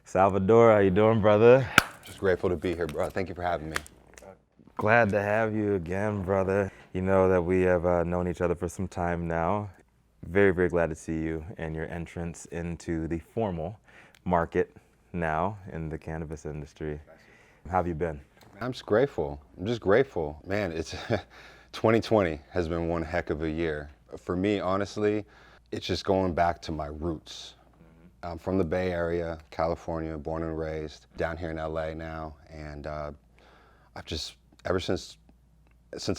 Salvador, how you doing, brother? Just grateful to be here, bro. Thank you for having me. Glad to have you again, brother. You know that we have known each other for some time now. Very, very glad to see you and your entrance into the formal market now in the cannabis industry. How have you been? I'm just grateful. I'm just grateful. Man, it's 2020 has been one heck of a year. For me, honestly, it's just going back to my roots. I'm from the Bay Area, California, born and raised, down here in LA now, and I've just, ever since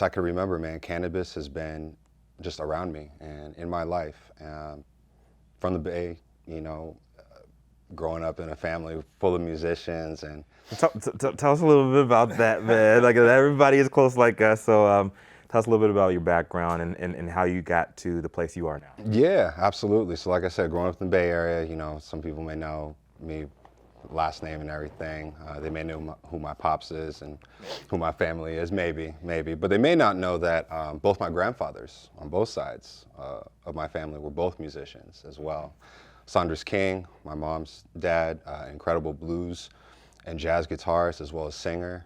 I can remember, man, cannabis has been just around me and in my life. From the Bay, you know, growing up in a family full of musicians and Tell us a little bit about that, man. Like everybody is close like us, so tell us a little bit about your background and how you got to the place you are now. yeah, absolutely. So like I said, growing up in the Bay Area, you know, some people may know me, last name and everything. They may know who my pops is and who my family is, maybe. But they may not know that both my grandfathers on both sides of my family were both musicians as well. Saunders King, my mom's dad, incredible blues and jazz guitarist as well as singer.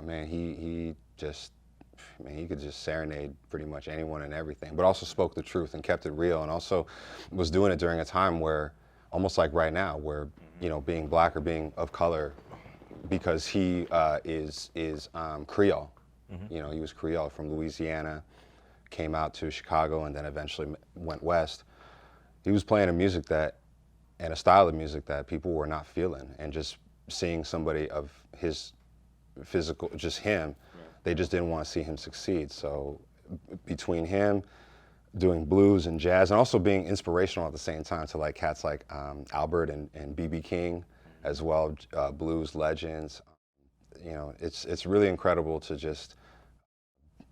Man, he could just serenade pretty much anyone and everything, but also spoke the truth and kept it real, and also was doing it during a time where, almost like right now, where, you know, being black or being of color, because he is Creole. You know, he was Creole from Louisiana, came out to Chicago, and then eventually went west. He was playing a style of music that people were not feeling, and just seeing somebody of his physical, just him, they just didn't want to see him succeed. So between him doing blues and jazz and also being inspirational at the same time to like cats like Albert and B.B. King as well, blues legends, you know, it's really incredible to just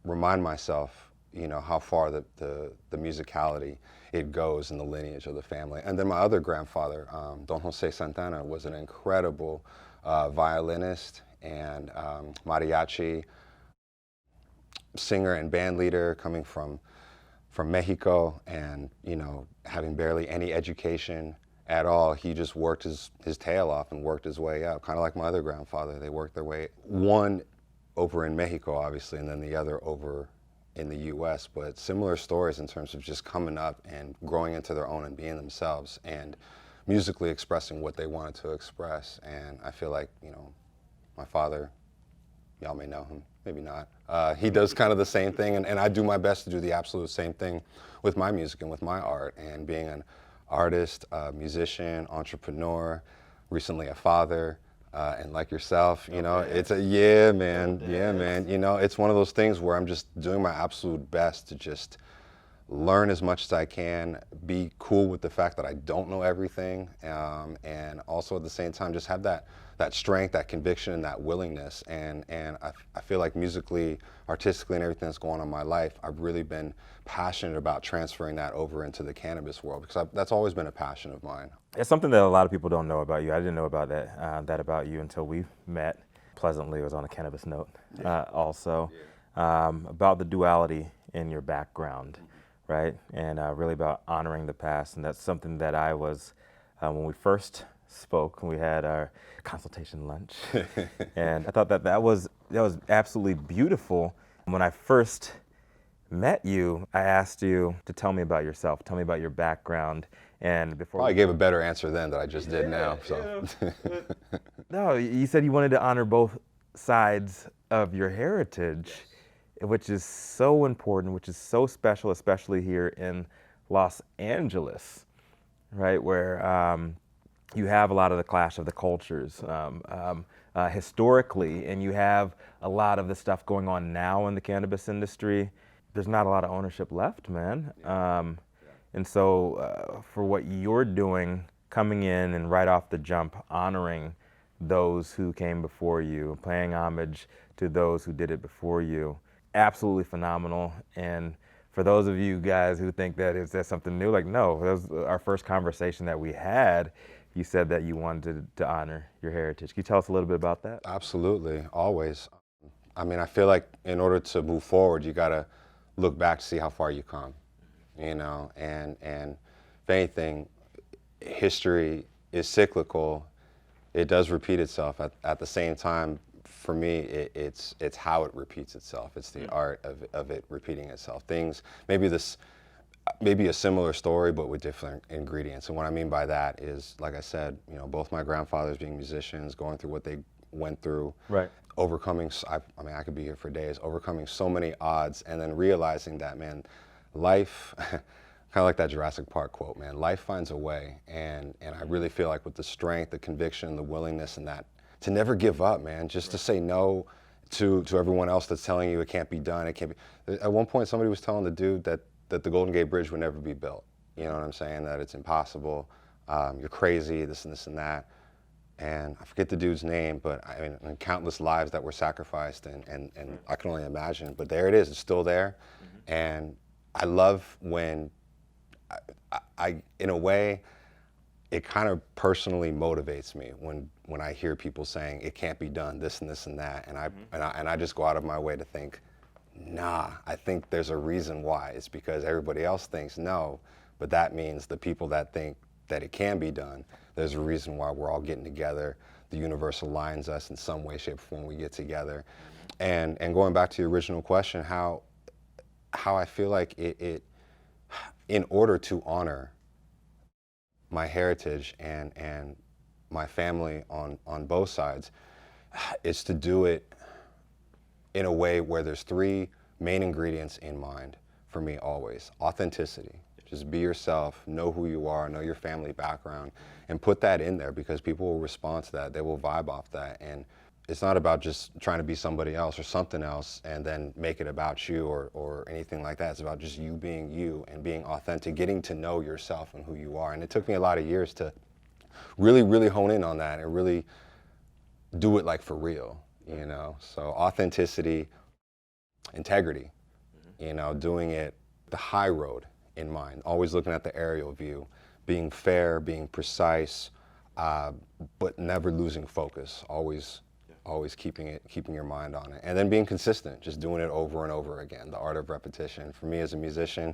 remind myself, you know, how far the musicality it goes in the lineage of the family. And then my other grandfather, Don Jose Santana, was an incredible violinist and mariachi singer and band leader, coming from Mexico, and, you know, having barely any education at all. He just worked his tail off and worked his way up, kind of like my other grandfather. They worked their way, one over in Mexico, obviously, and then the other over in the US, but similar stories in terms of just coming up and growing into their own and being themselves and musically expressing what they wanted to express. And I feel like, you know, my father, y'all may know him, maybe not. He does kind of the same thing, and I do my best to do the absolute same thing with my music and with my art, and being an artist, musician, entrepreneur, recently a father, and like yourself, you know, it's yeah, man, you know, it's one of those things where I'm just doing my absolute best to just learn as much as I can, be cool with the fact that I don't know everything, and also at the same time just have that strength, that conviction, and that willingness. And I feel like musically, artistically, and everything that's going on in my life, I've really been passionate about transferring that over into the cannabis world, because that's always been a passion of mine. It's something that a lot of people don't know about you. I didn't know about that about you until we met. Pleasantly, it was on a cannabis note also, about the duality in your background, right? And really about honoring the past. And that's something that I was, when we first spoke, when we had our consultation lunch, and I thought that was absolutely beautiful. When I first met you, I asked you to tell me about yourself, tell me about your background, and before I gave a better answer then that I just did now. So no, you said you wanted to honor both sides of your heritage, which is so important, which is so special, especially here in Los Angeles, right, where you have a lot of the clash of the cultures historically, and you have a lot of the stuff going on now in the cannabis industry. There's not a lot of ownership left, man. And so for what you're doing, coming in and right off the jump, honoring those who came before you, paying homage to those who did it before you, absolutely phenomenal. And for those of you guys who think that that's something new, like, no, that was our first conversation that we had. You said that you wanted to honor your heritage. Can you tell us a little bit about that? absolutely, always. I mean, I feel like in order to move forward, you gotta look back to see how far you come, you know, and if anything, history is cyclical, It does repeat itself. At the same time, for me, it's how it repeats itself. It's the art of it repeating itself. Things, maybe a similar story, but with different ingredients. And what I mean by that is, like I said, you know, both my grandfathers being musicians, going through what they went through, Right. overcoming, I mean, I could be here for days, overcoming so many odds, and then realizing that, man, life, kind of like that Jurassic Park quote, man, life finds a way. And I really feel like with the strength, the conviction, the willingness, and that, to never give up, man, just to say no to everyone else that's telling you it can't be done, it can't be. At one point, somebody was telling the dude that the Golden Gate Bridge would never be built. You know what I'm saying? That it's impossible, you're crazy, this and that. And I forget the dude's name, but I mean, and countless lives that were sacrificed, and I can only imagine. But there it is, it's still there. And I love when, I in a way, it kind of personally motivates me when I hear people saying it can't be done, this and that, and I just go out of my way to think, nah, I think there's a reason why. It's because everybody else thinks no, but that means the people that think that it can be done, there's a reason why we're all getting together. The universe aligns us in some way, shape, or form we get together. And going back to your original question, how I feel like it in order to honor my heritage and my family on both sides, is to do it in a way where there's three main ingredients in mind for me always. Authenticity. Just be yourself, know who you are, know your family background, and put that in there, because people will respond to that. They will vibe off that. And it's not about just trying to be somebody else or something else and then make it about you or anything like that. It's about just you being you and being authentic, getting to know yourself and who you are. And it took me a lot of years to really, really hone in on that and really do it like for real, you know? So authenticity, integrity, you know, doing it the high road in mind, always looking at the aerial view, being fair, being precise, but never losing focus, always keeping your mind on it. And then being consistent, just doing it over and over again, the art of repetition. For me as a musician,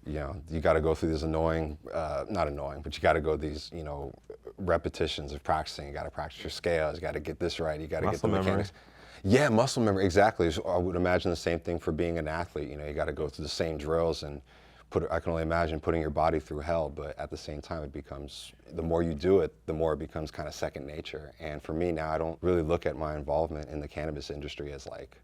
you know, you got to go through these not annoying, but you got to go these, you know, repetitions of practicing. You got to practice your scales, you got to get this right, you got to get the mechanics. Yeah, muscle memory, exactly. So I would imagine the same thing for being an athlete. You know, you got to go through the same drills and I can only imagine putting your body through hell, but at the same time it becomes, the more you do it, the more it becomes kind of second nature. And for me now, I don't really look at my involvement in the cannabis industry as like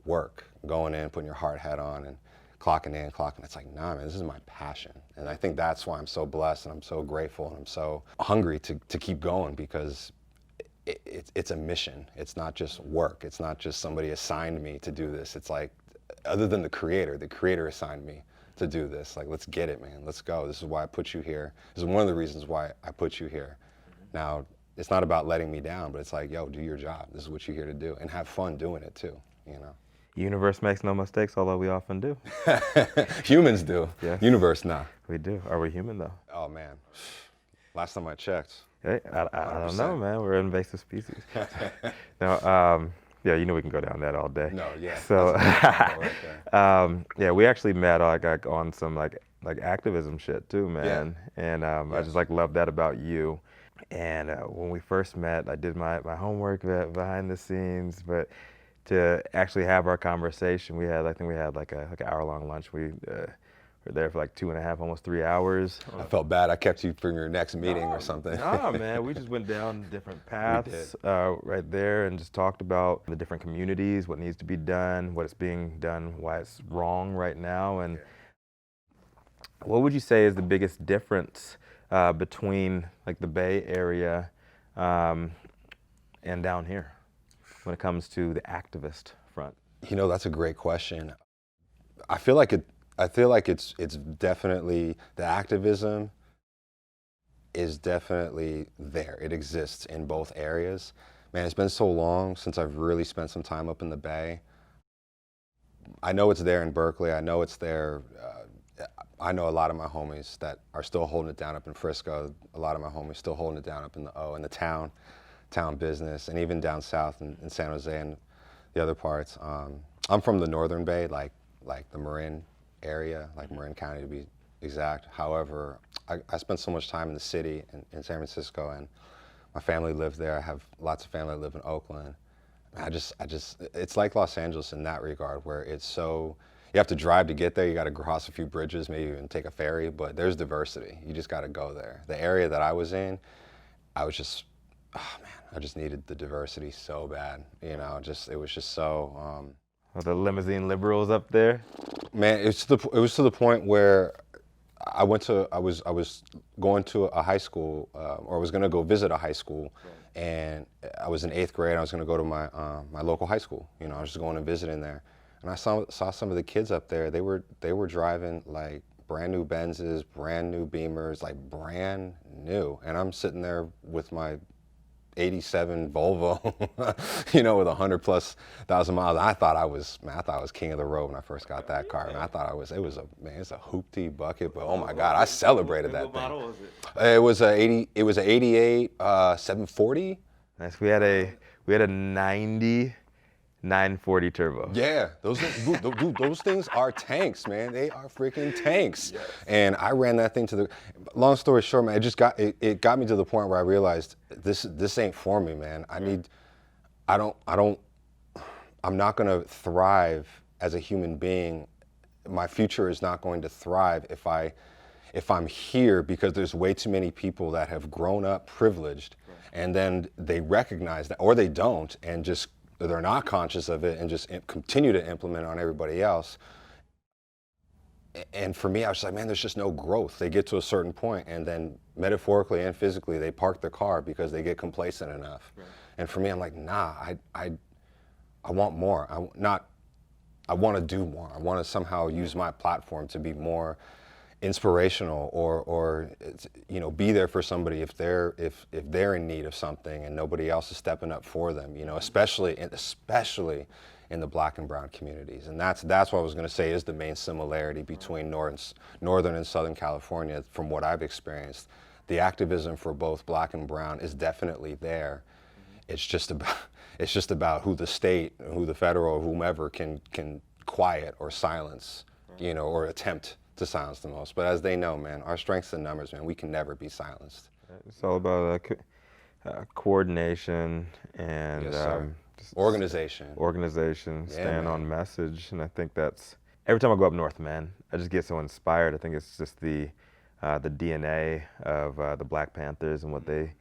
work, going in, putting your hard hat on and clocking in, clocking. It's like, nah, man, this is my passion. And I think that's why I'm so blessed and I'm so grateful and I'm so hungry to keep going, because it's a mission. It's not just work. It's not just somebody assigned me to do this. It's like, other than the creator assigned me to do this. Like, let's get it, man. Let's go. This is why I put you here. This is one of the reasons why I put you here. Now, it's not about letting me down, but it's like, yo, do your job. This is what you're here to do, and have fun doing it too, you know? Universe makes no mistakes, although we often do. Humans do. Yes. Universe, nah. We do. Are we human though? Oh man, last time I checked. Hey, I don't know, man. We're an invasive species. No, yeah, you know we can go down that all day. No, yeah. So, right there. yeah, we actually met like on some like activism shit too, man. Yeah. And yes. I just like love that about you. And when we first met, I did my homework behind the scenes, but to actually have our conversation, I think we had like an hour-long lunch. We were there for like 2.5, almost 3 hours. I felt bad. I kept you for your next meeting or something. No, man. We just went down different paths right there and just talked about the different communities, what needs to be done, what is being done, why it's wrong right now. And what would you say is the biggest difference between like the Bay Area and down here when it comes to the activist front? You know, that's a great question. I feel like it's definitely, the activism is definitely there. It exists in both areas. Man, it's been so long since I've really spent some time up in the Bay. I know it's there in Berkeley. I know it's there. I know a lot of my homies that are still holding it down up in Frisco. A lot of my homies still holding it down up in the O, in the town business, and even down south in San Jose and the other parts. I'm from the Northern Bay, like the Marin area, like Marin County to be exact. However, I spent so much time in the city in San Francisco, and My family lived there. I have lots of family that live in Oakland. It's like Los Angeles in that regard, where it's so, you have to drive to get there. You got to cross a few bridges, maybe even take a ferry, but there's diversity. You just got to go there. The area that I was in, I was just, oh man, I just needed the diversity so bad. You know, it was just so. The limousine liberals up there. Man, it was to the point where I was going to a high school, or I was going to go visit a high school, and I was in 8th grade. And I was going to go to my local high school. You know, I was just going and visiting there, and I saw some of the kids up there. They were driving like brand new Benzes, brand new Beamers, like brand new, and I'm sitting there with my 87 Volvo, you know, with 100,000+ miles. I thought I was king of the road when I first got that car. And I thought it's a hoopty bucket, but oh my God, I celebrated that thing. What model was it? It was a 88 740. Nice. We had a 90 940 turbo. Yeah, those things are tanks, man. They are freaking tanks. Yes. And I ran that thing to the. Long story short, man, it got me to the point where I realized this ain't for me, man. I'm not gonna thrive as a human being. My future is not going to thrive if I'm here, because there's way too many people that have grown up privileged, and then they recognize that, or they don't, and just. They're not conscious of it and just continue to implement on everybody else. And for me, I was like, man, there's just no growth. They get to a certain point, and then metaphorically and physically, they park their car because they get complacent enough. Right. And for me, I'm like, nah, I want more. I want to do more. I want to somehow use my platform to be more inspirational, or you know, be there for somebody if they're in need of something and nobody else is stepping up for them, you know, especially in the Black and brown communities. And that's what I was going to say is the main similarity between Northern and Southern California. From what I've experienced, the activism for both Black and brown is definitely there. It's just about who the state, who the federal, whomever can quiet or silence, you know, or attempt to silence the most. But as they know, man, our strength's in numbers, man. We can never be silenced. It's all about coordination and organization. Staying on message. And I think that's, every time I go up north, man, I just get so inspired. I think it's just the DNA of the Black Panthers and what they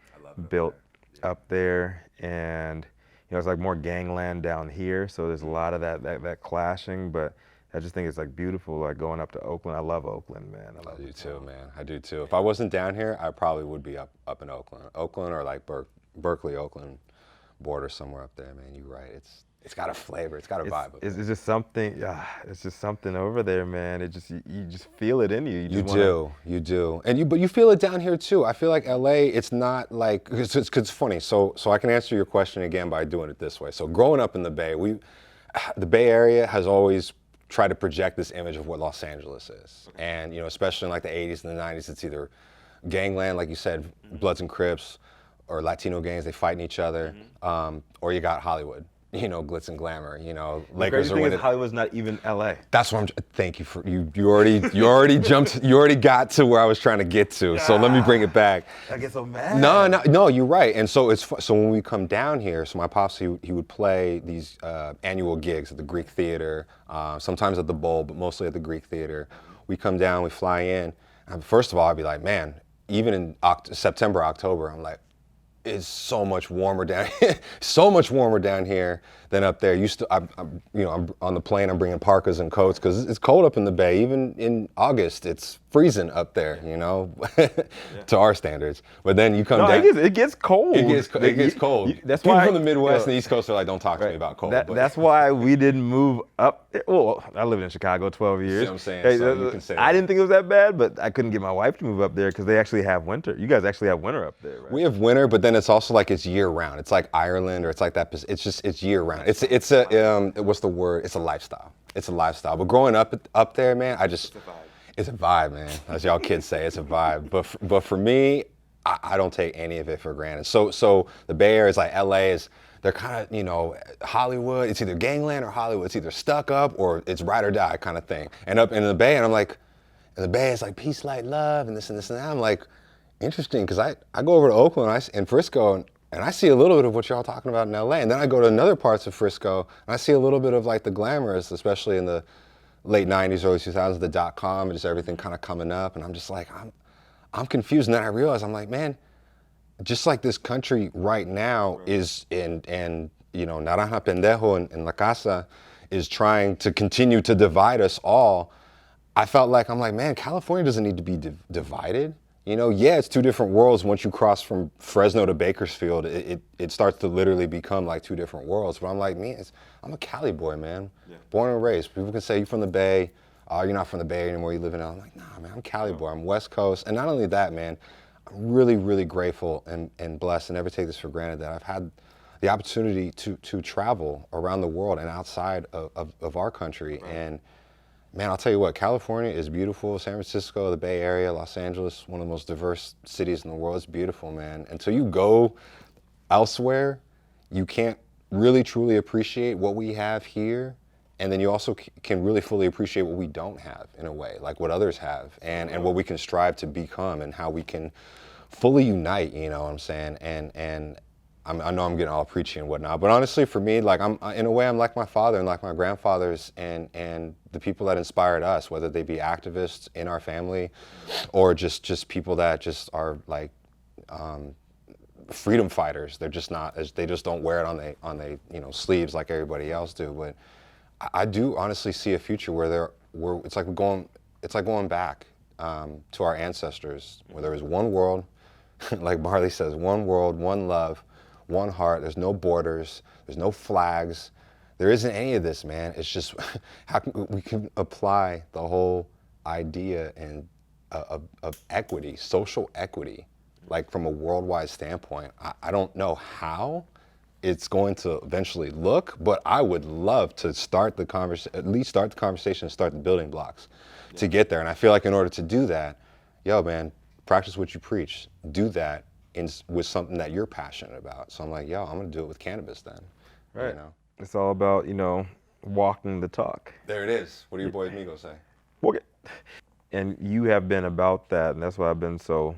built up there. And you know, it's like more gangland down here, so there's a lot of that clashing, but I just think it's like beautiful, like going up to Oakland. I love Oakland, man. I do too, man. I do too. If I wasn't down here, I probably would be up in Oakland or like Berkeley, Oakland border somewhere up there, man. You're right. It's got a flavor. It's got a vibe. It's just something. It's just something over there, man. You just feel it in you. You do. But you feel it down here too. I feel like LA. It's not like it's funny. So I can answer your question again by doing it this way. So growing up in the Bay, the Bay Area has always try to project this image of what Los Angeles is. And, you know, especially in like the 80s and the 90s, it's either gangland, like you said, Bloods and Crips, or Latino gangs, they fighting each other, or you got Hollywood, you know, glitz and glamour, you know, Lakers are winning. Hollywood's not even LA. That's what thank you for, you already jumped, you already got to where I was trying to get to, so let me bring it back. I get so mad. No, you're right. And so so when we come down here, so my pops, he would play these annual gigs at the Greek Theater, sometimes at the Bowl, but mostly at the Greek Theater. We come down, we fly in, and first of all, I'd be like, man, even in September, October, I'm like, it's so much warmer down here, so much warmer down here than up there. I'm on the plane, I'm bringing parkas and coats because it's cold up in the Bay. Even in August, it's freezing up there, you know, to our standards. But then you come down. It gets cold. It gets cold. That's people from the Midwest and the East Coast are like, don't talk to me about cold. That's why we didn't move up. Well, I lived in Chicago 12 years. See what I'm saying? So you can say I didn't think it was that bad, but I couldn't get my wife to move up there because they actually have winter. You guys actually have winter up there, right? We have winter, but then it's also like it's year round. It's like Ireland, or it's like that. It's year round. It's a what's the word? It's a lifestyle. It's a lifestyle. But growing up there, man, it's a vibe, man. As y'all kids say, it's a vibe. But for me, I don't take any of it for granted. So the Bay Area is like LA is. They're kind of, you know, Hollywood. It's either gangland or Hollywood. It's either stuck up or it's ride or die kind of thing. And up in the Bay, and I'm like, in the Bay, it's like peace, light, love, and this and this and that. I'm like, interesting because I go over to Oakland and Frisco and I see a little bit of what y'all talking about in LA. And then I go to another parts of Frisco and I see a little bit of like the glamorous, especially in the late 90s, early 2000s, the .com and just everything kind of coming up. And I'm just like, I'm confused. And then I realize, I'm like, man, just like this country right now is and you know, Naranja Pendejo and La Casa is trying to continue to divide us all. I felt like, I'm like, man, California doesn't need to be divided. You know, yeah, it's two different worlds. Once you cross from Fresno to Bakersfield, it starts to literally become like two different worlds. But I'm like, man, I'm a Cali boy, man. Yeah. Born and raised. People can say you're from the Bay. Oh, you're not from the Bay anymore. You live in LA. I'm like, nah, man, I'm Cali boy. I'm West Coast. And not only that, man, I'm really, really grateful and blessed and never take this for granted that I've had the opportunity to travel around the world and outside of our country. Right. And man, I'll tell you what, California is beautiful. San Francisco, the Bay Area, Los Angeles, one of the most diverse cities in the world. It's beautiful, man. Until you go elsewhere, you can't really truly appreciate what we have here. And then you also can really fully appreciate what we don't have in a way, like what others have and what we can strive to become and how we can fully unite, you know what I'm saying? And I know I'm getting all preachy and whatnot, but honestly, for me, like in a way, I'm like my father and like my grandfathers and the people that inspired us, whether they be activists in our family or just people that just are like freedom fighters. They're just not, they just don't wear it on they you know sleeves like everybody else do. But I do honestly see a future where it's like going back to our ancestors, where there was one world, like Marley says, one world, one love, one heart. There's no borders. There's no flags. There isn't any of this, man. It's just how we can apply the whole idea of equity, social equity, like from a worldwide standpoint. I don't know how it's going to eventually look, but I would love to start the conversation, at least start the conversation, start the building blocks to get there. And I feel like in order to do that, yo, man, practice what you preach. Do that with something that you're passionate about. So I'm like, yo, I'm gonna do it with cannabis then. Right. You know? It's all about, you know, walking the talk. There it is. What do your boys Migos say? Okay. And you have been about that, and that's why I've been so,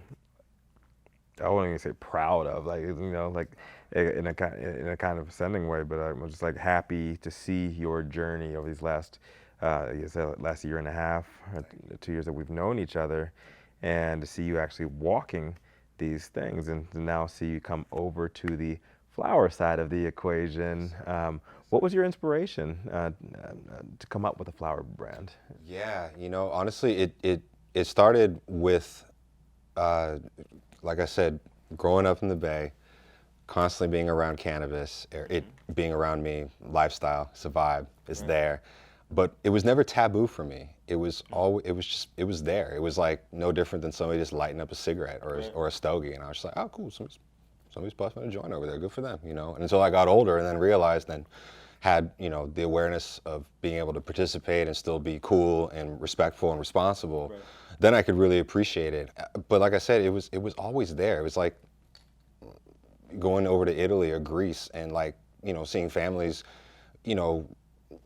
I wouldn't even say proud of, like, you know, like in a kind of ascending way, but I'm just like happy to see your journey over these last year and a half, 2 years that we've known each other, and to see you actually walking these things, and to now see you come over to the flower side of the equation. What was your inspiration to come up with a flower brand? Yeah, you know, honestly, it started with, like I said, growing up in the Bay, constantly being around cannabis, it being around me, lifestyle, it's a vibe, it's there. But it was never taboo for me. It was it was there. It was like no different than somebody just lighting up a cigarette or a stogie. And I was just like, oh, cool, somebody's busting a joint over there, good for them, you know? And until I got older and then realized and had, you know, the awareness of being able to participate and still be cool and respectful and responsible, then I could really appreciate it. But like I said, it was always there. It was like going over to Italy or Greece and like, you know, seeing families, you know,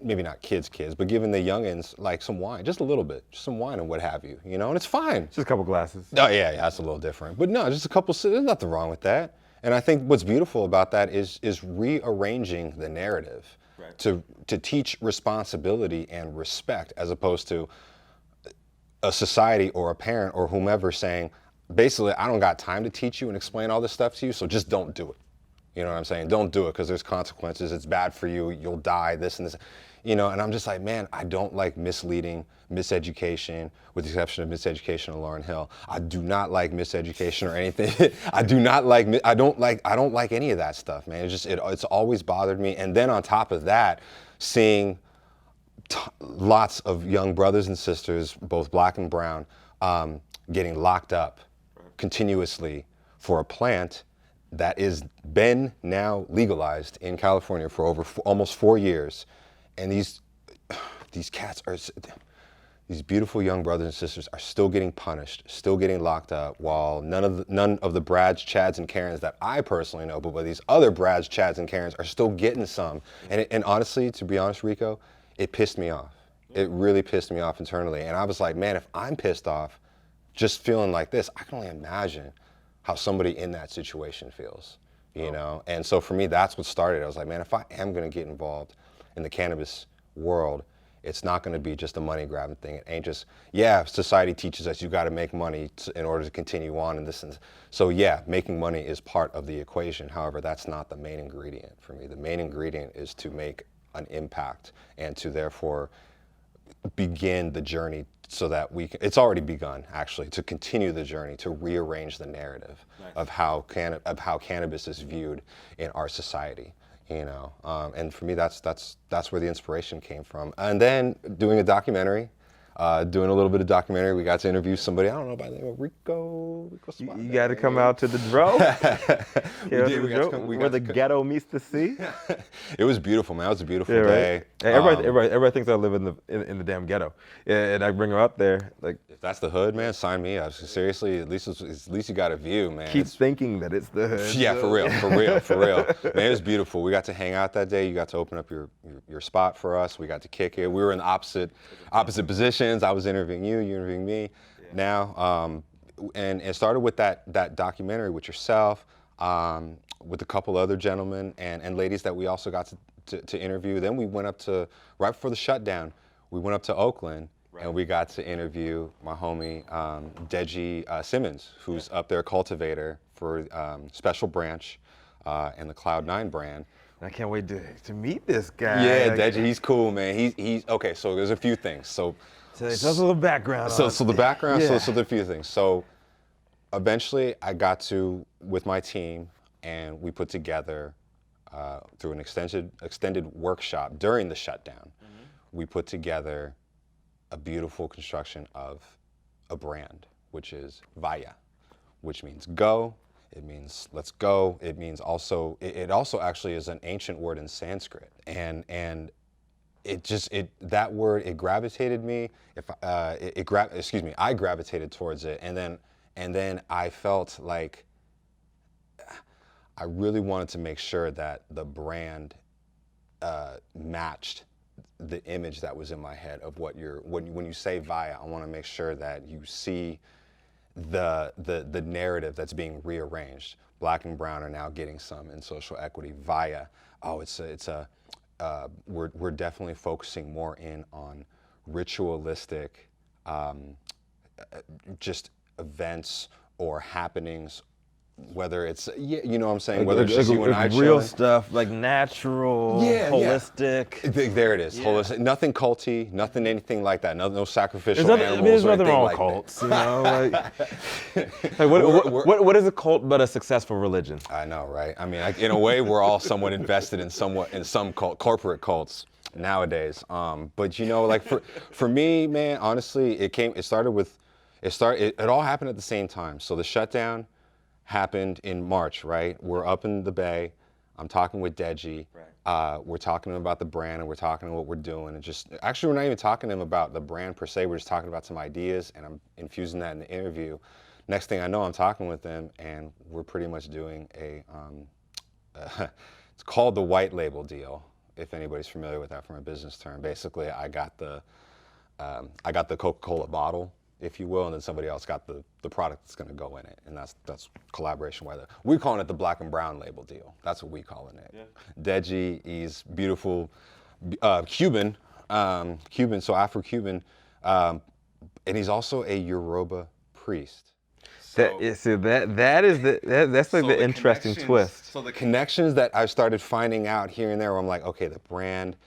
maybe not kids, but giving the youngins like some wine, just a little bit, just some wine and what have you, you know, and it's fine. Just a couple glasses. Oh yeah, that's a little different. But no, just a couple, there's nothing wrong with that. And I think what's beautiful about that is rearranging the narrative to teach responsibility and respect, as opposed to a society or a parent or whomever saying, basically, I don't got time to teach you and explain all this stuff to you, so just don't do it. You know what I'm saying? Don't do it because there's consequences. It's bad for you. You'll die, this and this. You know, and I'm just like, man, I don't like misleading, miseducation, with the exception of Miseducation of Lauryn Hill. I do not like miseducation or anything. I don't like any of that stuff, man. It's always bothered me. And then on top of that, seeing lots of young brothers and sisters, both black and brown, getting locked up continuously for a plant that is been now legalized in California for over almost 4 years. And these cats are, these beautiful young brothers and sisters are still getting punished, still getting locked up, while none of the Brads, Chads, and Karens that I personally know, but these other Brads, Chads, and Karens are still getting some. And honestly, to be honest, Rico, it pissed me off. It really pissed me off internally. And I was like, man, if I'm pissed off just feeling like this, I can only imagine how somebody in that situation feels, you know? And so for me, that's what started. I was like, man, if I am gonna get involved in the cannabis world, it's not gonna be just a money grabbing thing. It ain't just, yeah, society teaches us you gotta make money in order to continue on and this and this. So yeah, making money is part of the equation. However, that's not the main ingredient for me. The main ingredient is to make an impact and to therefore begin the journey so that we can, it's already begun actually, to continue the journey to rearrange the narrative of how cannabis is viewed in our society, you know. And for me, that's where the inspiration came from. And then doing a documentary, doing a little bit of documentary, we got to interview somebody, I don't know, by the name of Rico You got to come out to the Dro. Where the ghetto meets the sea. It was beautiful, man. It was a beautiful day. Right. Everybody thinks I live in the damn ghetto, and I bring them out there. Like, if that's the hood, man, sign me up. Seriously, at least you got a view, man. Keep thinking that it's the hood. Yeah, for real. Man, it was beautiful. We got to hang out that day. You got to open up your spot for us. We got to kick it. We were in the opposite positions. I was interviewing you interviewing me. Yeah. Now, and it started with that documentary with yourself, with a couple other gentlemen and ladies that we also got to interview. Then we went up to, right before the shutdown, we went up to Oakland. Right. And we got to interview my homie, Deji Simmons, who's up there, cultivator for Special Branch and the Cloud9 brand. I can't wait to meet this guy. Yeah, Deji, he's cool, man. He's okay. So there's a few things. So just a little background. So the background. Yeah. So there are a few things. So eventually, I got to with my team, and we put together through an extended workshop during the shutdown. Mm-hmm. We put together a beautiful construction of a brand, which is Vaya, which means go. It means let's go. It means also, it also actually is an ancient word in Sanskrit. And that word, it gravitated me. I gravitated towards it. And then I felt like I really wanted to make sure that the brand matched the image that was in my head of when you say Vaya, I want to make sure that you see the narrative that's being rearranged. Black and brown are now getting some in social equity. Via, we're definitely focusing more in on ritualistic, just events or happenings. Whether it's, you know what I'm saying, whether it's just you and I real chilling. Stuff, like natural, holistic. Yeah. There it is, holistic. Nothing culty, nothing anything like that. No sacrificial animals. There's or nothing wrong with like cults, you know? What is a cult but a successful religion? I know, right? I mean, in a way, we're all somewhat invested in some corporate cults nowadays. But you know, like for me, man, honestly, it all happened at the same time. So the shutdown happened in March, right? We're up in the Bay. I'm talking with Deji. Right. We're talking about the brand and we're talking what we're doing. And actually, we're not even talking to him about the brand per se. We're just talking about some ideas and I'm infusing that in the interview. Next thing I know, I'm talking with them and we're pretty much doing it's called the white label deal, if anybody's familiar with that from a business term. Basically, I got the Coca-Cola bottle, if you will, and then somebody else got the product that's going to go in it, and that's collaboration. We're calling it the black and brown label deal. That's what we calling it. Yeah. Deji is beautiful, Cuban, so Afro-Cuban, and he's also a Yoruba priest. That's like the interesting twist. So the connections that I started finding out here and there, where I'm like, okay, the brand.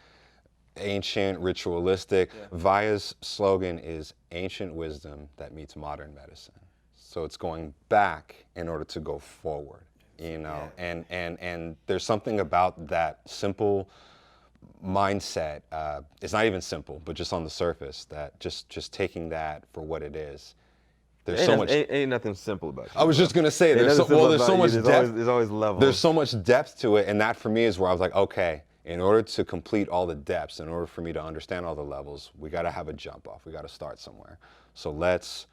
Ancient, ritualistic. Yeah. Vaya's slogan is ancient wisdom that meets modern medicine. So it's going back in order to go forward, you know. Yeah. And there's something about that simple mindset. It's not even simple, but just on the surface, that just taking that for what it is. There's so much. Ain't nothing simple about it. I was just gonna say there's so much depth. There's always levels. There's so much depth to it, and that for me is where I was like, okay. In order to complete all the depths, in order for me to understand all the levels, we got to have a jump off. We got to start somewhere. So Deji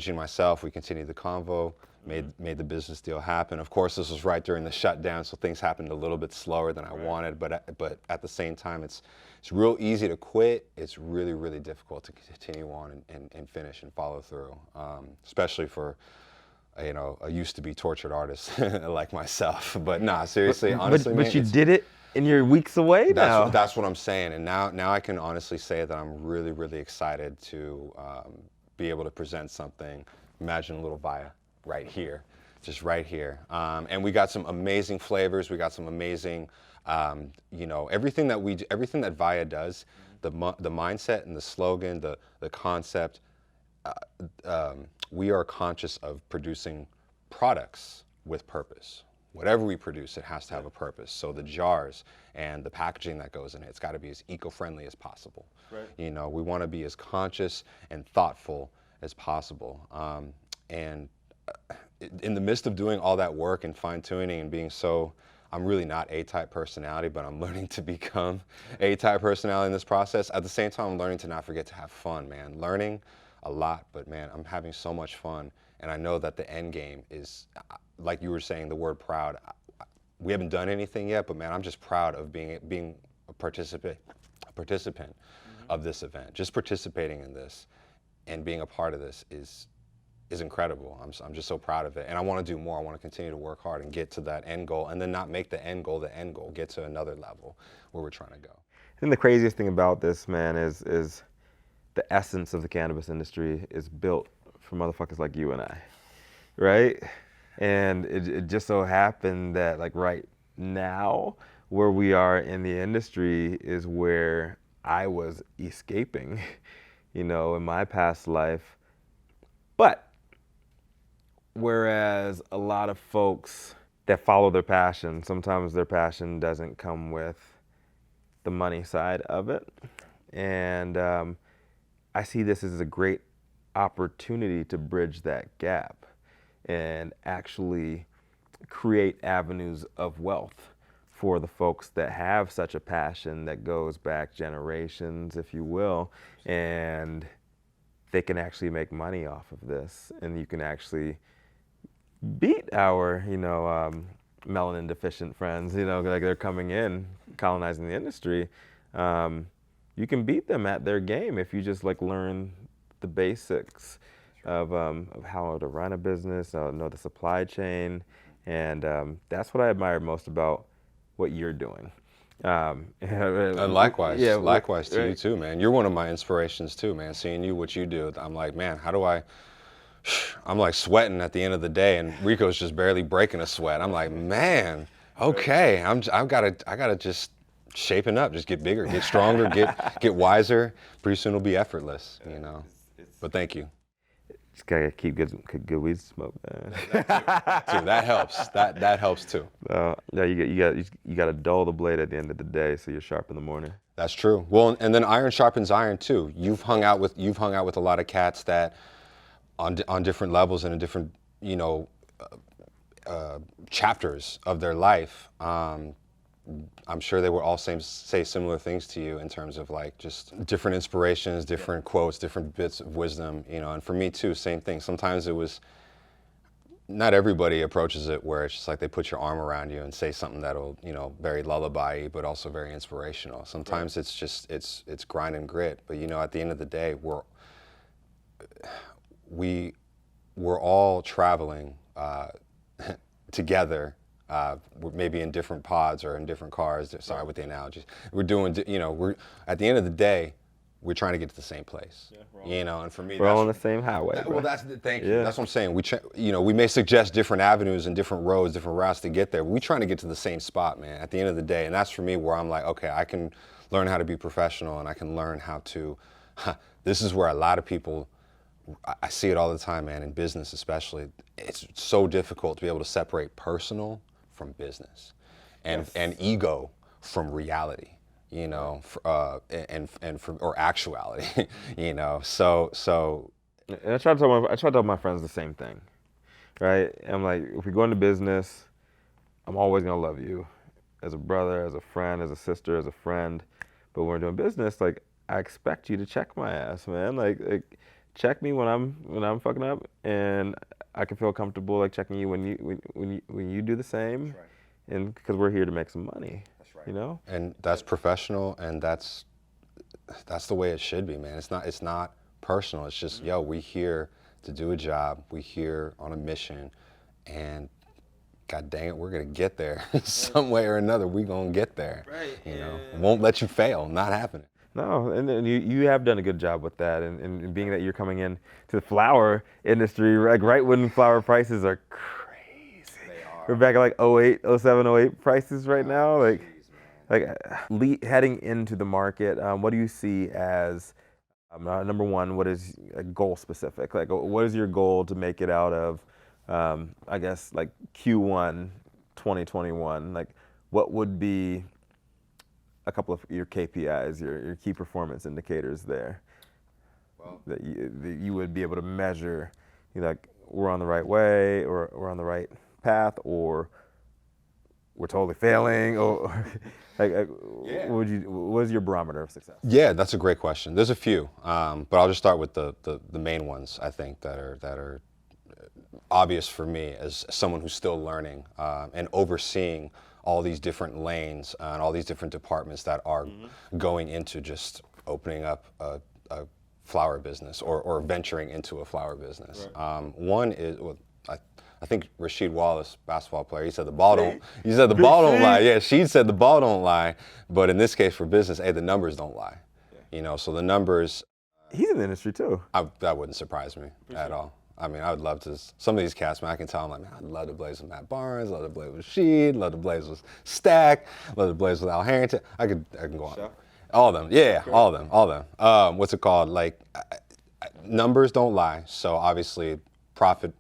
and myself, we continued the convo, made the business deal happen. Of course, this was right during the shutdown, so things happened a little bit slower than I wanted. But at the same time, it's real easy to quit. It's really, really difficult to continue on and finish and follow through, especially for a used to be tortured artist like myself. But nah, seriously, honestly, but man, you did it, and you're weeks away now. that's what I'm saying. And now I can honestly say that I'm really, really excited to be able to present something. Imagine a little Via right here, just right here. And we got some amazing flavors. We got some amazing, everything that Via does, the mindset and the slogan, the concept. We are conscious of producing products with purpose. Whatever we produce, it has to have a purpose. So the jars and the packaging that goes in it, it's got to be as eco-friendly as possible. Right. We want to be as conscious and thoughtful as possible. And in the midst of doing all that work and fine-tuning and being I'm really not A-type personality, but I'm learning to become A-type personality in this process. At the same time, I'm learning to not forget to have fun, man. Learning a lot, but man, I'm having so much fun. And I know that the end game is, like you were saying, the word proud. We haven't done anything yet, but man, I'm just proud of being a participant of this event. Just participating in this and being a part of this is incredible. I'm just so proud of it. And I want to do more. I want to continue to work hard and get to that end goal, and then not make the end goal, get to another level where we're trying to go. I think the craziest thing about this, man, is the essence of the cannabis industry is built for motherfuckers like you and I, right? And it just so happened that like right now, where we are in the industry is where I was escaping, in my past life. But whereas a lot of folks that follow their passion, sometimes their passion doesn't come with the money side of it. And I see this as a great opportunity to bridge that gap and actually create avenues of wealth for the folks that have such a passion that goes back generations, if you will, and they can actually make money off of this. And you can actually beat our, melanin deficient friends, like they're coming in, colonizing the industry. You can beat them at their game if you just learn the basics of how to run a business, know the supply chain, and that's what I admire most about what you're doing. And likewise, likewise to you too, man. You're one of my inspirations too, man. Seeing what you do, I'm like, man, I'm like sweating at the end of the day, and Rico's just barely breaking a sweat. I'm like, man, okay, I gotta just shaping up, just get bigger, get stronger, get wiser. Pretty soon it'll be effortless, But thank you. Just gotta keep good weed smoke, man. That helps. That helps too. Yeah, you got to dull the blade at the end of the day, so you're sharp in the morning. That's true. Well, and then iron sharpens iron too. You've hung out with a lot of cats that, on different levels and in different chapters of their life. I'm sure they will all say similar things to you in terms of just different inspirations, different quotes, different bits of wisdom, and for me too, same thing. Sometimes it was, not everybody approaches it where it's just like they put your arm around you and say something that'll, very lullaby-y, but also very inspirational. Sometimes it's just, it's grind and grit, but at the end of the day, we're all traveling together. Maybe in different pods or in different cars. Sorry with the analogies. We're doing, we're at the end of the day, we're trying to get to the same place. Yeah, and for me, we're all on the same highway. Well, thank you. That's what I'm saying. We may suggest different avenues and different roads, different routes to get there. But we're trying to get to the same spot, man. At the end of the day, and that's for me where I'm like, okay, I can learn how to be professional, and I can learn how to. This is where a lot of people. I see it all the time, man. In business, especially, it's so difficult to be able to separate personal from business, and ego from reality, or actuality, So. And I try to tell my friends the same thing, right? I'm like, if we go into business, I'm always gonna love you, as a brother, as a friend, as a sister, as a friend. But when we're doing business, I expect you to check my ass, man. Like check me when I'm fucking up, and I can feel comfortable checking you when you do the same. That's right. And because we're here to make some money. That's right. And that's professional, and that's the way it should be, man. It's not personal. It's just, we here to do a job. We're here on a mission, and God dang it, we're gonna get there some way or another. We're gonna get there. Right. You know, won't let you fail. Not happening. No, and you have done a good job with that, and being that you're coming in to the flower industry, like right when flower prices are crazy. They are. We're back at like 08, 07, 08 prices right now. Like, heading into the market, what do you see as number one? What is goal specific? Like, what is your goal to make it out of? I guess like Q1 2021. Like, what would be a couple of your KPIs, your key performance indicators there, that you would be able to measure, like we're on the right way, or we're on the right path, or we're totally failing, or what is your barometer of success? Yeah, that's a great question. There's a few, but I'll just start with the main ones. I think that are obvious for me as someone who's still learning and overseeing all these different lanes and all these different departments that are going into just opening up a flower business or venturing into a flower business. Right. One is, well, I think Rasheed Wallace, basketball player, he said the ball don't lie. Yeah, she said the ball don't lie, but in this case for business, the numbers don't lie. Yeah. You know, so the numbers. He's in the industry too. That wouldn't surprise me at all. I mean, I would love to, some of these cats, man, I can tell them, like, man, I'd love to blaze with Matt Barnes, love to blaze with Sheed, love to blaze with Stack, love to blaze with Al Harrington. I can go on. Sure. All of them, yeah, sure. all of them. What's it called? Like, numbers don't lie. So obviously, profit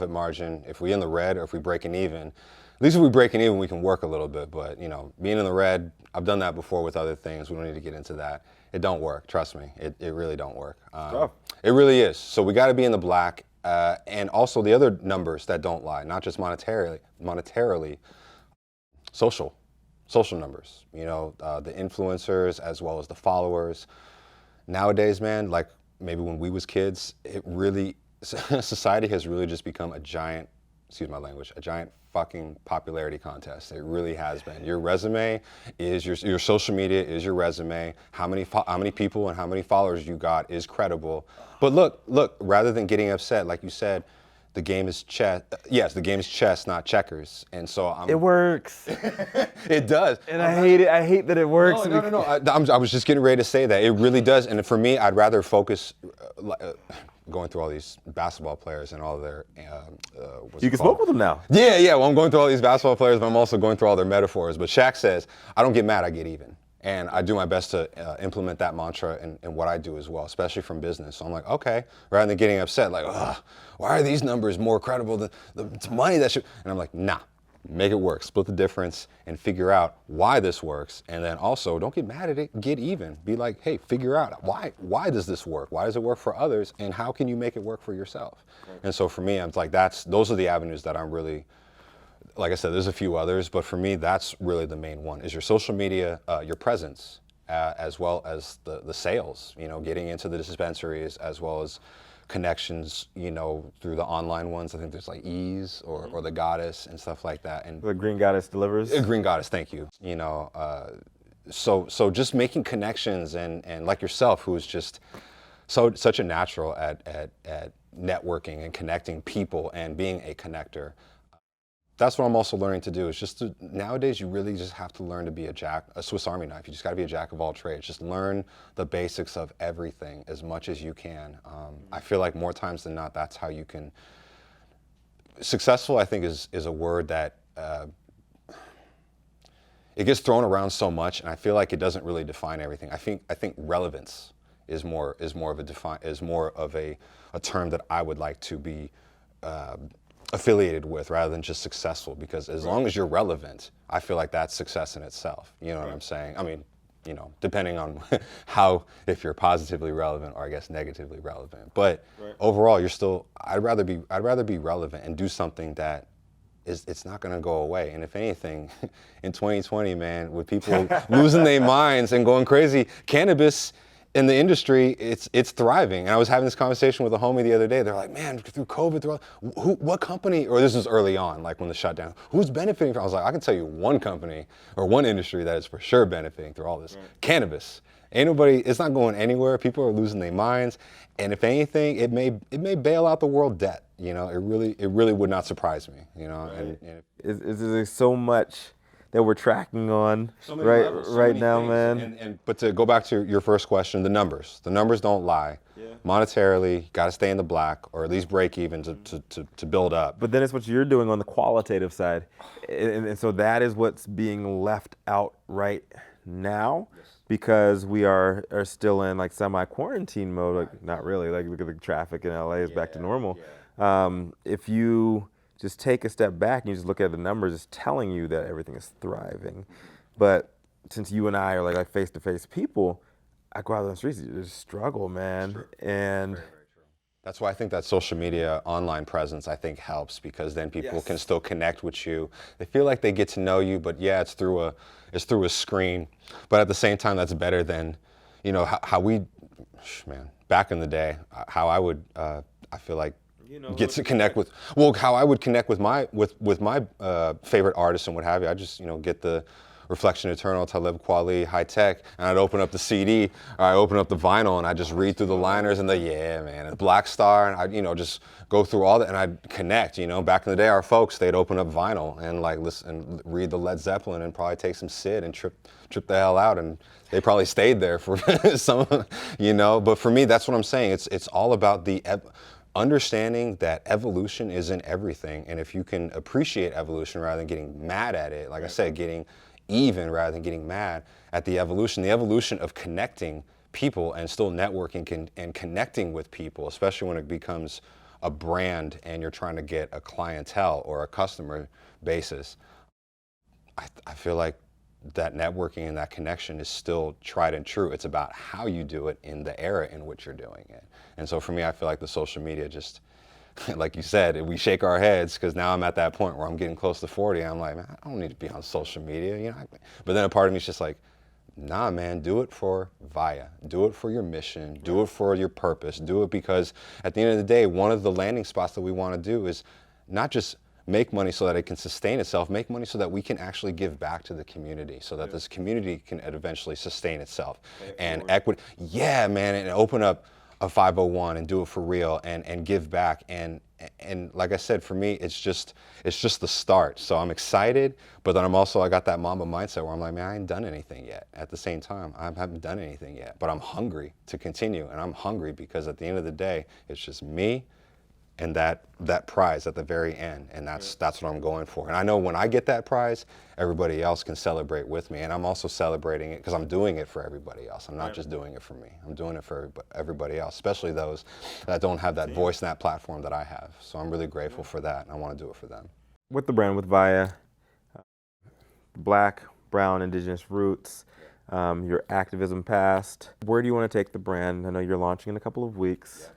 margin, if we're in the red or if we're breaking even, at least if we're breaking even, we can work a little bit. But, you know, being in the red, I've done that before with other things. We don't need to get into that. It don't work, trust me. It really don't work. It really is. So we got to be in the black. And also the other numbers that don't lie, not just monetarily, social numbers, you know, the influencers as well as the followers. Nowadays, man, like maybe when we was kids, society has really just become a giant, excuse my language, a giant fucking popularity contest. It really has been. Your resume is your social media is your resume. How many people and how many followers you got is credible. But look, rather than getting upset, like you said, the game is chess. Yes, the game is chess, not checkers. And so it works. It does. And I hate it. I hate that it works. No. I was just getting ready to say that. It really does. And for me, I'd rather focus, going through all these basketball players and all their, you can smoke with them now. Yeah. Well, I'm going through all these basketball players, but I'm also going through all their metaphors. But Shaq says, I don't get mad, I get even. And I do my best to implement that mantra in what I do as well, especially from business. So I'm like, okay, rather than getting upset, like, why are these numbers more credible than the money that should? And I'm like, nah, make it work. Split the difference and figure out why this works. And then also, don't get mad at it, get even. Be like, hey, figure out why does this work? Why does it work for others? And how can you make it work for yourself? Okay. And so for me, I'm like, those are the avenues that I'm really, like I said, there's a few others, but for me, that's really the main one, is your social media, your presence, as well as the sales, you know, getting into the dispensaries, as well as connections, you know, through the online ones. I think there's like Ease or the Goddess and stuff like that. And the Green Goddess delivers? Green Goddess, thank you. You know, so just making connections and like yourself, who's just such a natural at networking and connecting people and being a connector. That's what I'm also learning to do. Is just nowadays you really just have to learn to be a Swiss Army knife. You just got to be a jack of all trades. Just learn the basics of everything as much as you can. I feel like more times than not, that's how you can. Successful, I think, is a word that it gets thrown around so much, and I feel like it doesn't really define everything. I think relevance is more of a term that I would like to be affiliated with rather than just successful, because as long as you're relevant, I feel like that's success in itself. You know what I'm saying? I mean, you know, depending on if you're positively relevant or I guess negatively relevant. But overall, I'd rather be relevant and do something that it's not going to go away. And if anything, in 2020, man, with people losing their minds and going crazy, cannabis in the industry, it's thriving. And I was having this conversation with a homie the other day. They're like, man, through COVID, what company, or this is early on, like when the shutdown, who's benefiting from? I was like, I can tell you one company or one industry that is for sure benefiting through all this. Right. Cannabis. Ain't nobody, it's not going anywhere. People are losing their minds. And if anything, it may bail out the world debt. You know, it really would not surprise me, you know. Right. And there's so much that we're tracking on right now, things. Man. But to go back to your first question, the numbers don't lie. Yeah. Monetarily, got to stay in the black or at least break even to build up. But then it's what you're doing on the qualitative side, and so that is what's being left out right now. Yes. Because we are still in like semi-quarantine mode. Like not really. Like look at the traffic in LA is back to normal. Yeah. If you just take a step back and you just look at the numbers, it's telling you that everything is thriving. But since you and I are like face-to-face people, I go out on the streets, you just struggle, man. True. And very true. That's why I think that social media online presence I think helps, because then people can still connect with you. They feel like they get to know you, but yeah, it's through a screen. But at the same time, that's better than, you know, how we, man, back in the day, how I would, I feel like, get to connect with, how I would connect with my favorite artists and what have you. I just, get the Reflection Eternal, Talib Kweli, High Tech, and I'd open up the CD, or I open up the vinyl, and I just read through the liners and and Black Star, and I'd, just go through all that, and I'd connect, Back in the day, our folks, they'd open up vinyl and like listen and read the Led Zeppelin and probably take some Sid and trip the hell out, and they probably stayed there for some, But for me, that's what I'm saying. It's all about the understanding that evolution isn't everything, and if you can appreciate evolution rather than getting mad at it, like I said, getting even rather than getting mad at the evolution of connecting people and still networking and connecting with people, especially when it becomes a brand and you're trying to get a clientele or a customer basis. I feel like that networking and that connection is still tried and true. It's about how you do it in the era in which you're doing it. And so for me, I feel like the social media just, like you said, we shake our heads because now I'm at that point where I'm getting close to 40. I'm like, man, I don't need to be on social media, But then a part of me is just like, nah, man, do it for VIA. Do it for your mission. Do it for your purpose. Do it because at the end of the day, one of the landing spots that we want to do is not just make money so that it can sustain itself, make money so that we can actually give back to the community, so that this community can eventually sustain itself. And equity, man, and open up a 501 and do it for real and give back. And like I said, for me, it's just the start. So I'm excited, but then I got that Mamba mindset where I'm like, man, I ain't done anything yet. At the same time, I haven't done anything yet, but I'm hungry to continue. And I'm hungry because at the end of the day, it's just me and that prize at the very end, and that's what I'm going for. And I know when I get that prize, everybody else can celebrate with me, and I'm also celebrating it because I'm doing it for everybody else. I'm not just doing it for me. I'm doing it for everybody else, especially those that don't have that voice and that platform that I have. So I'm really grateful for that, and I want to do it for them. With the brand, with VIA, Black, Brown, Indigenous roots, your activism past, where do you want to take the brand? I know you're launching in a couple of weeks.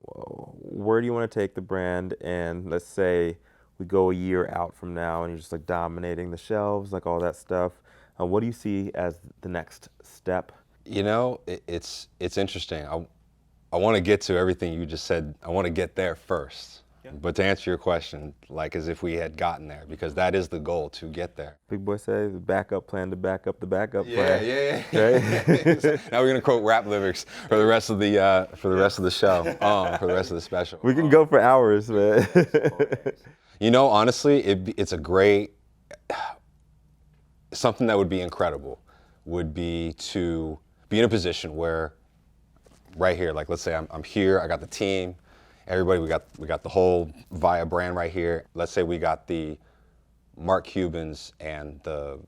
Where do you want to take the brand? And let's say we go a year out from now and you're just like dominating the shelves, like all that stuff. What do you see as the next step? It's interesting. I want to get to everything you just said. I want to get there first. Yeah. But to answer your question, like as if we had gotten there, because that is the goal, to get there. Big Boy says the backup plan to back up the backup plan. Yeah. Right? Now we're gonna quote rap lyrics for the rest of the rest of the show, for the rest of the special. We can go for hours, man. Honestly, it's a great, something that would be incredible would be to be in a position where, right here, like let's say I'm here, I got the team. Everybody, we got the whole VIA brand right here. Let's say we got the Mark Cubans and the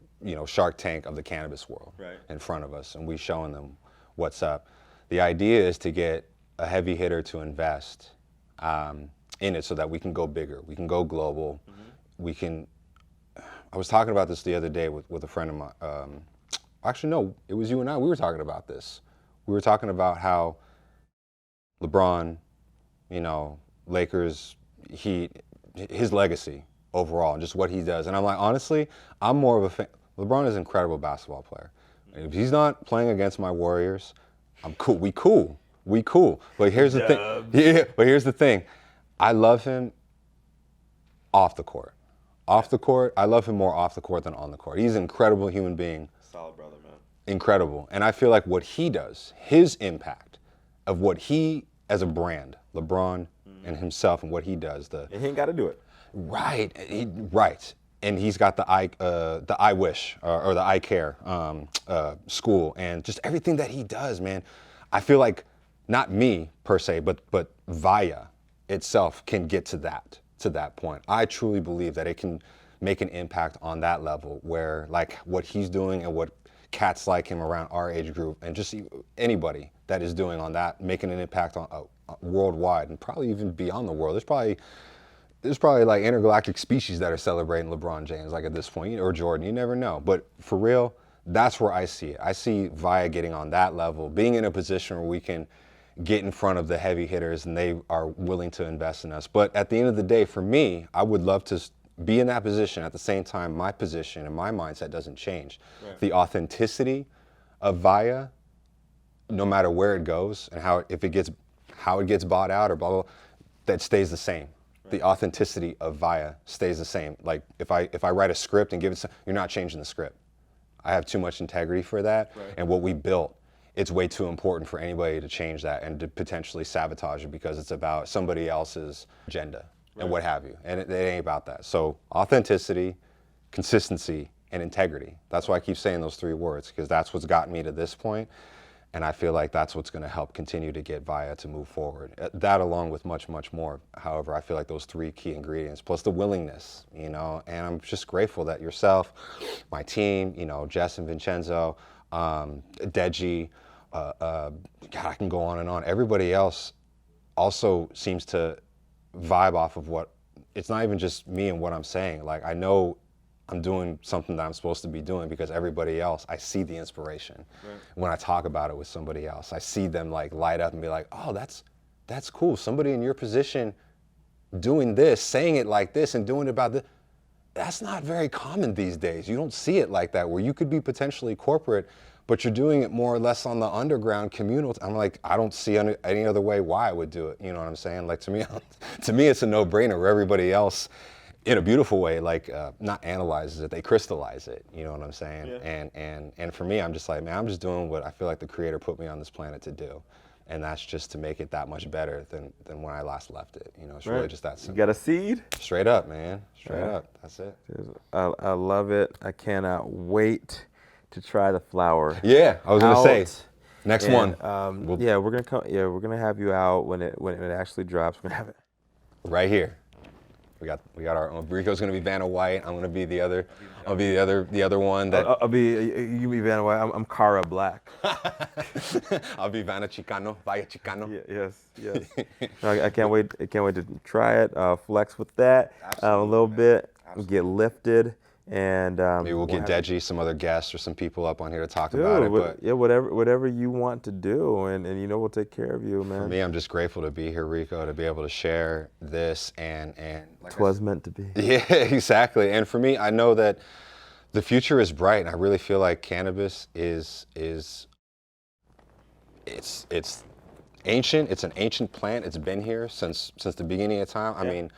Shark Tank of the cannabis world in front of us, and we showing them what's up. The idea is to get a heavy hitter to invest in it so that we can go bigger, we can go global, we can. I was talking about this the other day with a friend of mine. Actually, no, it was you and I. We were talking about this. We were talking about how LeBron, Lakers, his legacy overall, and just what he does. And I'm like, honestly, I'm more of a fan. LeBron is an incredible basketball player. If he's not playing against my Warriors, I'm cool. We cool. But here's the thing. Yeah, but here's the thing. I love him off the court. Off the court, I love him more off the court than on the court. He's an incredible human being. Solid brother, man. Incredible. And I feel like what he does, his impact of what he, as a brand, LeBron and himself and what he does, And he ain't got to do it. right, right. And he's got the I Wish or the I Care school, and just everything that he does, man. I feel like not me per se, but Via itself can get to that point. I truly believe that it can make an impact on that level, where like what he's doing and what cats like him around our age group and just anybody that is doing on that, making an impact on worldwide and probably even beyond the world. There's probably like intergalactic species that are celebrating LeBron James like at this point, or Jordan, you never know. But for real, that's where I see it. I see Via getting on that level, being in a position where we can get in front of the heavy hitters and they are willing to invest in us. But at the end of the day, for me, I would love to be in that position. At the same time, my position and my mindset doesn't change. Right. The authenticity of Via, no matter where it goes and how it gets bought out or blah, blah, that stays the same. Right. The authenticity of Via stays the same. Like if I write a script and give it, you're not changing the script. I have too much integrity for that. Right. And what we built, it's way too important for anybody to change that and to potentially sabotage it because it's about somebody else's agenda. Right. And what have you. And it ain't about that. So authenticity, consistency, and integrity. That's why I keep saying those three words, because that's what's gotten me to this point. And I feel like that's what's going to help continue to get Via to move forward. That along with much, much more. However, I feel like those three key ingredients, plus the willingness, and I'm just grateful that yourself, my team, Jess and Vincenzo, Deji, God, I can go on and on. Everybody else also seems to vibe off of what, it's not even just me and what I'm saying. Like, I know I'm doing something that I'm supposed to be doing because everybody else, I see the inspiration. Right. When I talk about it with somebody else, I see them like light up and be like, oh, that's cool. Somebody in your position doing this, saying it like this and doing it about this. That's not very common these days. You don't see it like that, where you could be potentially corporate, but you're doing it more or less on the underground communal. I'm like, I don't see any other way why I would do it. You know what I'm saying? Like to me, it's a no-brainer, where everybody else, in a beautiful way, like not analyzes it, they crystallize it. You know what I'm saying? Yeah. And for me, I'm just like, man, I'm just doing what I feel like the Creator put me on this planet to do. And that's just to make it that much better than when I last left it. It's really just that simple. You got a seed? Straight up, man. Straight up. That's it. I love it. I cannot wait to try the flower. Yeah, I was gonna say next one. We're gonna come. Yeah, we're gonna have you out when it actually drops. We're gonna have it right here. We got our own. Rico's gonna be Vanna White. I'm gonna be the other. I'll be the other one that. I'll be you. Be Vanna White. I'm Cara Black. I'll be Vanna Chicano. Via Chicano. Yeah, yes. I can't wait. I can't wait to try it. Flex with that a little bit. Absolutely. Get lifted. And maybe we'll get Deji, some other guests, or some people up on here to talk about it. But yeah, whatever you want to do, and we'll take care of you, man. For me, I'm just grateful to be here, Rico, to be able to share this and like 'twas meant to be. Yeah, exactly. And for me, I know that the future is bright, and I really feel like cannabis is it's ancient. It's an ancient plant. It's been here since the beginning of time. Yeah. I mean,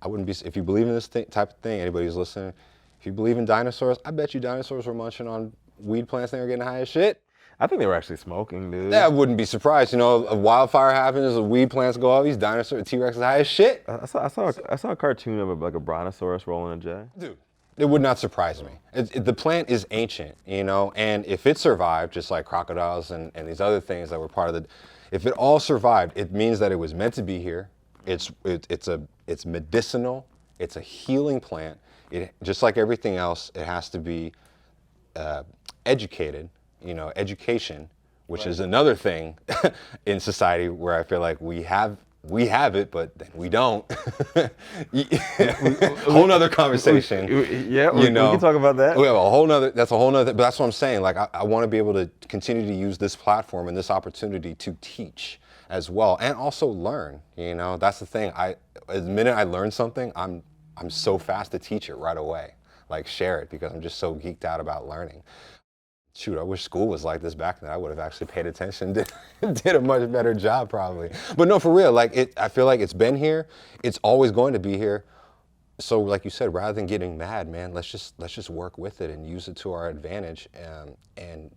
I wouldn't be, if you believe in this type of thing. Anybody who's listening. If you believe in dinosaurs, I bet you dinosaurs were munching on weed plants. They were getting high as shit. I think they were actually smoking, dude. Yeah, I wouldn't be surprised. A wildfire happens, the weed plants go off, these dinosaurs, T-Rex is high as shit. I saw a cartoon of like a brontosaurus rolling a J. Dude, it would not surprise me. The plant is ancient, and if it survived, just like crocodiles and these other things that were part of if it all survived, it means that it was meant to be here. It's medicinal. It's a healing plant. Just like everything else, it has to be educated, education, which is another thing in society where I feel like we have it, but then we don't. Whole nother conversation. Yeah, we can talk about that. We have that's a whole nother, but that's what I'm saying. Like, I want to be able to continue to use this platform and this opportunity to teach as well, and also learn, that's the thing. The minute I learn something, I'm so fast to teach it right away, like share it, because I'm just so geeked out about learning. shoot, I wish school was like this back then. I would have actually paid attention, did a much better job probably. But no, for real, like I feel like it's been here. It's always going to be here. So like you said, rather than getting mad, man, let's just work with it and use it to our advantage, and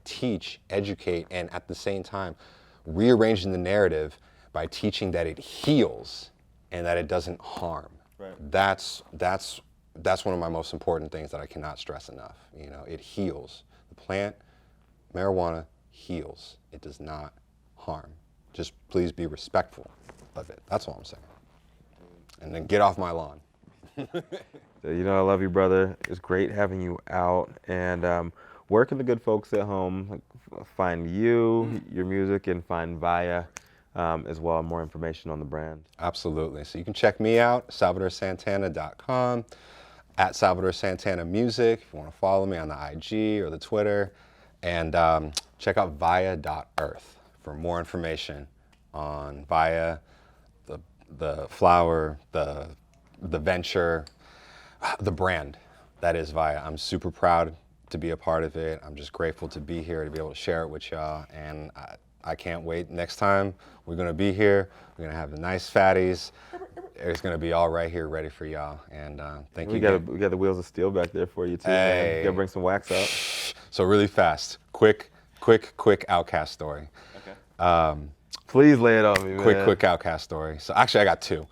teach, educate, and at the same time, rearranging the narrative by teaching that it heals and that it doesn't harm. Right. That's one of my most important things that I cannot stress enough. You know, it heals. The plant, marijuana, heals. It does not harm. Just please be respectful of it. That's all I'm saying. And then get off my lawn. You know, I love you, brother. It's great having you out. And where can the good folks at home find you, your music, and find Via as well, more information on the brand? Absolutely. So you can check me out, salvadorsantana.com, at Salvador Santana Music, if you want to follow me on the IG or the Twitter. And check out via.earth for more information on Via, the flower, the venture, the brand that is Via. I'm super proud to be a part of it. I'm just grateful to be here, to be able to share it with y'all. And I can't wait. Next time we're going to be here. We're going to have the nice fatties. It's going to be all right here ready for y'all. And thank you. We got the wheels of steel back there for you too, man. You got to bring some wax out. So really fast, quick Outcast story. Okay. Please lay it on me, man. Quick Outcast story. So actually I got two.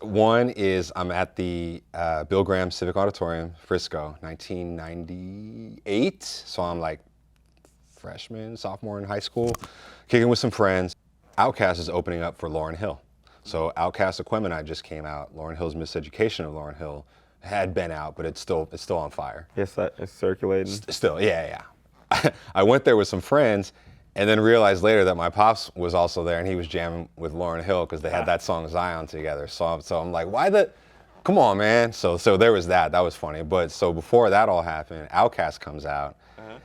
One is I'm at the Bill Graham Civic Auditorium, Frisco, 1998. So I'm like freshman, sophomore in high school, kicking with some friends. Outkast is opening up for Lauryn Hill. So Outkast Aquemini just came out. Lauryn Hill's Miseducation of Lauryn Hill had been out, but it's still on fire. Yes, it's circulating. Still, yeah. I went there with some friends, and then realized later that my pops was also there, and he was jamming with Lauryn Hill because they had that song Zion together. So I'm like, come on, man. So there was that. That was funny. But so before that all happened, Outkast comes out,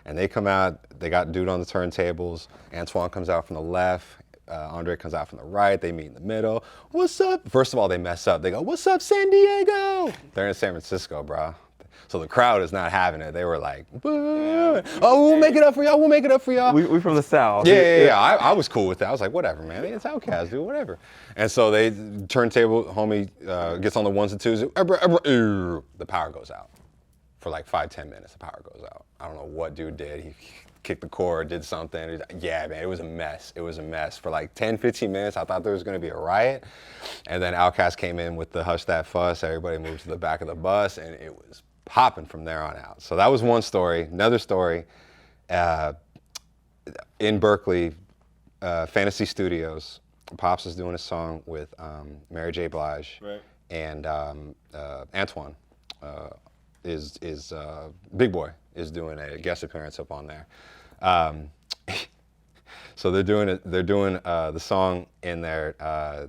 and they come out. They got dude on the turntables. Antoine comes out from the left. Andre comes out from the right. They meet in the middle. What's up? First of all, they mess up. They go, "What's up, San Diego?" They're in San Francisco, bro. So the crowd is not having it. They were like, "Oh, we'll make it up for y'all. We'll make it up for y'all." We from the South. Yeah. I was cool with that. I was like, whatever, man. It's Outkast, dude. Whatever. And so they turntable. Homie gets on the ones and twos. The power goes out for like 5-10 minutes. The power goes out. I don't know what dude did. He kicked the cord, did something. Yeah, man, it was a mess. It was a mess. For like 10-15 minutes, I thought there was going to be a riot. And then Outkast came in with the Hush That Fuss. Everybody moved to the back of the bus, and it was popping from there on out. So that was one story. Another story, in Berkeley, Fantasy Studios, Pops is doing a song with Mary J. Blige, Right. and Antoine is Big Boy is doing a guest appearance up on there. So they're doing the song in there.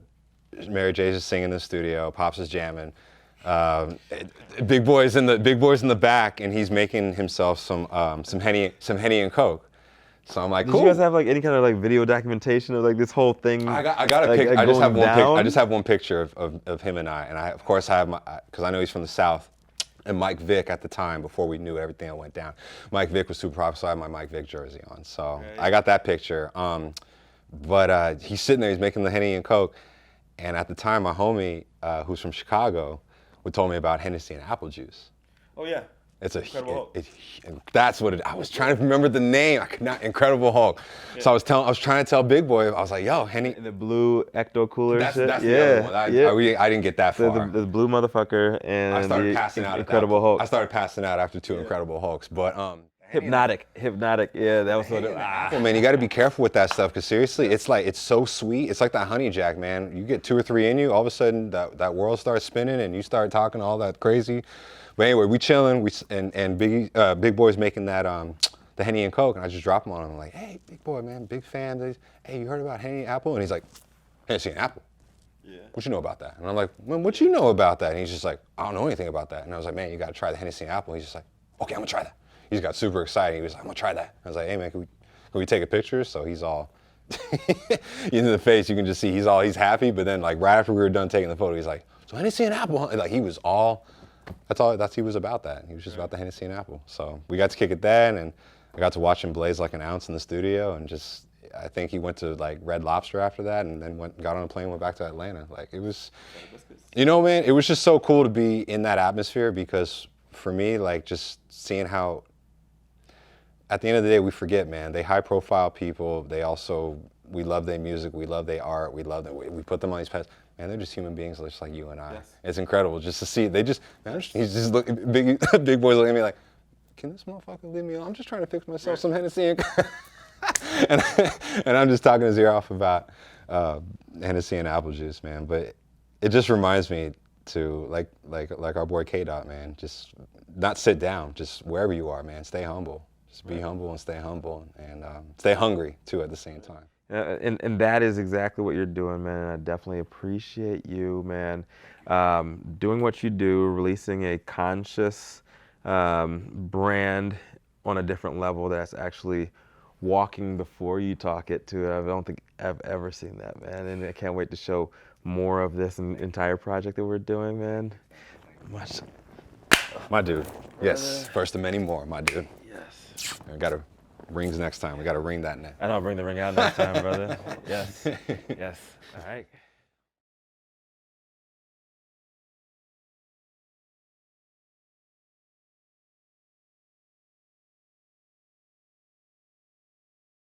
Mary J's is singing in the studio. Pops is jamming. Big Boy's in the back, and he's making himself some Henny and Coke. So I'm like, Did cool. you guys have like any kind of like video documentation of like this whole thing? I got a like, picture. like, I just have one picture of him and I, of course I have because I know he's from the South. And Mike Vick at the time, before we knew everything that went down, Mike Vick was super popular, so I had my Mike Vick jersey on. So I got that picture. But he's sitting there, he's making the Henny and Coke. And at the time, my homie, who's from Chicago, told me about Hennessy and apple juice. Oh yeah. It's Incredible Hulk. That's what it. I was trying to remember the name. I could not. Incredible Hulk. Yeah. So I was trying to tell Big Boy. I was like, "Yo, Henny." The blue ecto cooler. That's shit. the other one. I didn't get that far. The blue motherfucker and I started passing out. Incredible Hulk. I started passing out after two Incredible Hulks, but Hypnotic. Yeah, that was what it. Well, man, you got to be careful with that stuff because seriously, it's so sweet. It's like that honey jack, man. You get 2 or 3 in you, all of a sudden that world starts spinning and you start talking all that crazy. But anyway, we chilling. And Big Boy's making that the Henny and Coke, and I just drop him on him. I'm like, "Hey, Big Boy, man, big fan. Hey, you heard about Henny and Apple?" And he's like, "Hennessy and Apple. Yeah. What you know about that?" And I'm like, "Man, what you know about that?" And he's just like, "I don't know anything about that." And I was like, "Man, you got to try the Hennessy and Apple." And he's just like, "Okay, I'm gonna try that." He just got super excited. He was like, "I'm gonna try that." I was like, "Hey, man, can we take a picture?" So he's all in the face. You can just see he's happy. But then like right after we were done taking the photo, he's like, "So Hennessy and Apple?" Like he was all he was about that. He was just about the Hennessy and apple. So we got to kick it then, and I got to watch him blaze like an ounce in the studio, and just, I think he went to like Red Lobster after that, and then got on a plane, went back to Atlanta. Like, it was, you know, man, it was just so cool to be in that atmosphere, because for me, like, just seeing how, at the end of the day, we forget, man, they high profile people. They also, we love their music, we love their art, we love them. We put them on these pedestals. Man, they're just human beings just like you and I. Yes. It's incredible just to see. They just, man, he's just looking, big boys looking at me like, can this motherfucker leave me alone? I'm just trying to fix myself some Hennessy and, and I'm just talking his ear off about Hennessy and apple juice, man. But it just reminds me to, like our boy K-Dot, man, just not sit down, just wherever you are, man, stay humble. Just be humble and stay humble, and stay hungry too at the same time. And that is exactly what you're doing, man. And I definitely appreciate you, man, doing what you do, releasing a conscious brand on a different level that's actually walking before you talk it too. I don't think I've ever seen that, man. And I can't wait to show more of this entire project that we're doing, man. Much. My dude. Yes. First of many more, my dude. Yes. We got to rings next time. We got to ring that next. And I'll bring the ring out next time, brother. Yes. Yes. All right.